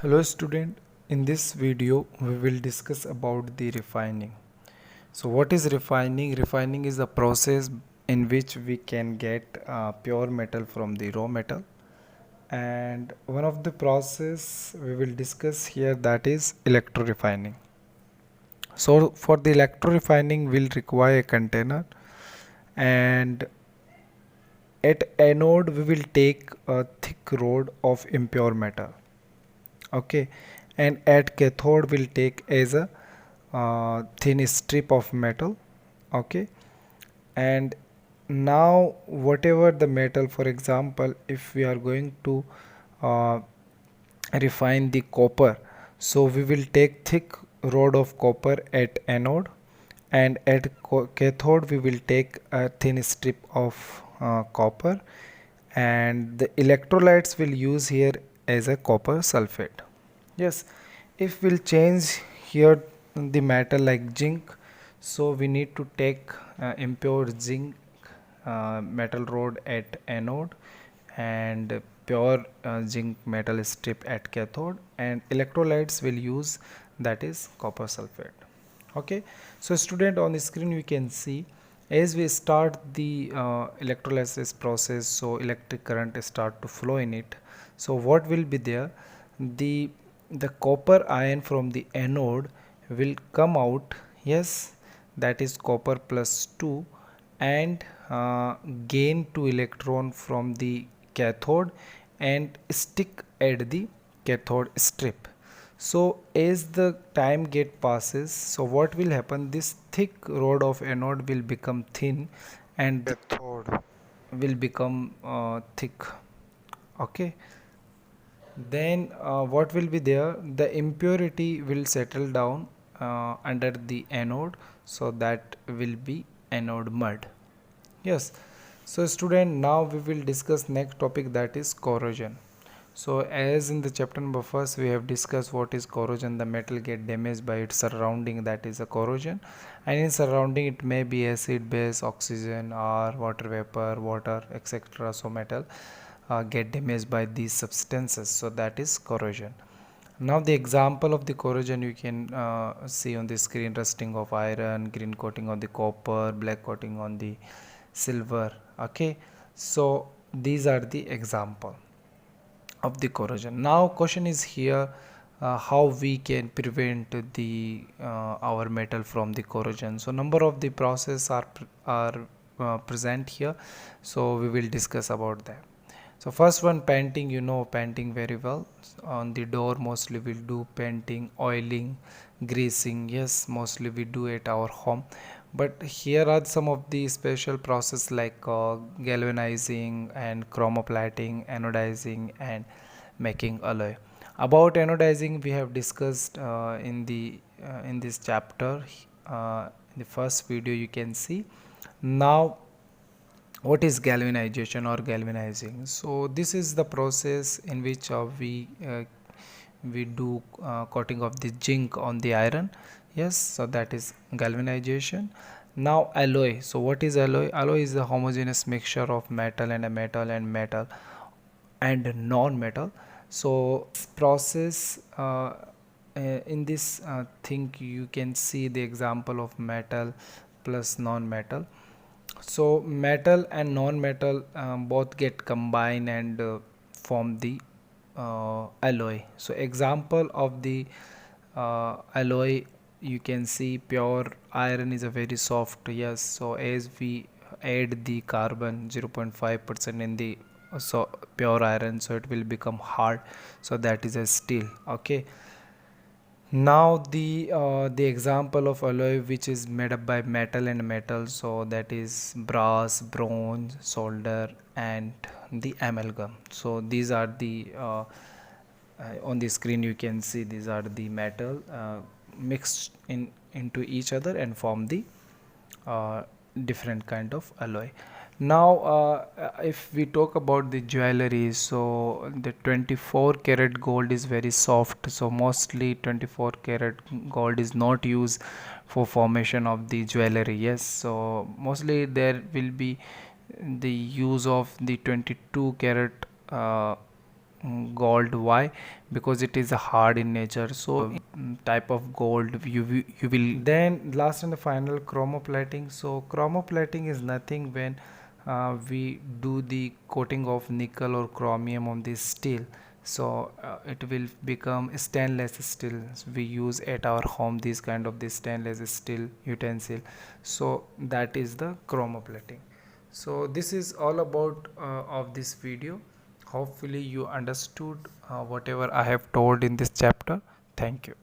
Hello student, in this video we will discuss about the refining. So what is refining? Refining is a process in which we can get pure metal from the raw metal, and one of the process we will discuss here, that is electro refining. So for the electro refining we'll require a container, and at anode we will take a thick rod of impure metal. Okay, and at cathode will take as a thin strip of metal. Okay, and now whatever the metal, for example, if we are going to uh, refine the copper, so we will take thick rod of copper at anode, and at cathode we will take a thin strip of copper, and the electrolytes will use here as a copper sulfate. Yes, if we'll change here the metal like zinc, so we need to take impure zinc metal rod at anode, and pure zinc metal strip at cathode, and electrolytes will use, that is copper sulfate. Okay, so student, on the screen we can see, as we start the electrolysis process, so electric current start to flow in it. So what will be there, the the copper ion from the anode will come out. Yes, that is copper plus 2, and gain 2 electron from the cathode and stick at the cathode strip. So as the time get passes, so what will happen, this thick rod of anode will become thin, and the cathode will become thick. Okay, then what will be there, the impurity will settle down under the anode, so that will be anode mud. Yes, so student, now we will discuss next topic, that is corrosion. So as in the chapter number first we have discussed what is corrosion. The metal get damaged by its surrounding, that is a corrosion, and in surrounding it may be acid, base, oxygen, or water vapor, water, etc. So metal get damaged by these substances, so that is corrosion. Now the example of the corrosion you can see on the screen: rusting of iron, green coating on the copper, black coating on the silver. Okay, so these are the example of the corrosion. Now question is here, how we can prevent the our metal from the corrosion. So number of the process are present here, so we will discuss about that. So first one, painting. You know painting very well. On the door mostly we'll do painting, oiling, greasing. Yes, mostly we do at our home, but here are some of the special process like galvanizing and chromoplating, anodizing, and making alloy. About anodizing we have discussed in this chapter, in the first video you can see. Now what is galvanization or galvanizing? So this is the process in which we do coating of the zinc on the iron. Yes, so that is galvanization. Now alloy. So what is alloy? Alloy is a homogeneous mixture of metal and a metal and metal and non-metal. So process in this thing you can see the example of metal plus non-metal. So metal and non-metal both get combined and form the alloy. So example of the alloy, you can see pure iron is a very soft. Yes, so as we add the carbon 0.5% in the so pure iron, so it will become hard, so that is a steel. Okay, now the example of alloy which is made up by metal and metal, so that is brass, bronze, solder, and the amalgam. So these are the on the screen you can see these are the metal mixed into each other and form the uh, different kind of alloy. Now if we talk about the jewelry, so the 24 karat gold is very soft, so mostly 24 karat gold is not used for formation of the jewelry. Yes, so mostly there will be the use of the 22 karat gold. Why? Because it is hard in nature. So type of gold you will. Then last and the final, chromoplating. So chromoplating is nothing when we do the coating of nickel or chromium on this steel. So it will become stainless steel. We use at our home this kind of this stainless steel utensil. So that is the chromoplating. So this is all about of this video. Hopefully you understood whatever I have told in this chapter. Thank you.